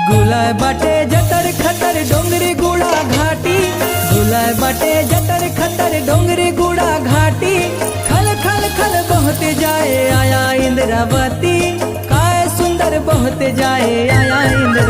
गुलाय बाटे जटर खतर डोंगरी गुड़ा घाटी, गुलाय बाटे जटर खतर डोंगरी गुड़ा घाटी। खल खल खल बहते जाए आया इंद्रावती, काय सुंदर बहते जाए आया इंद्रावती।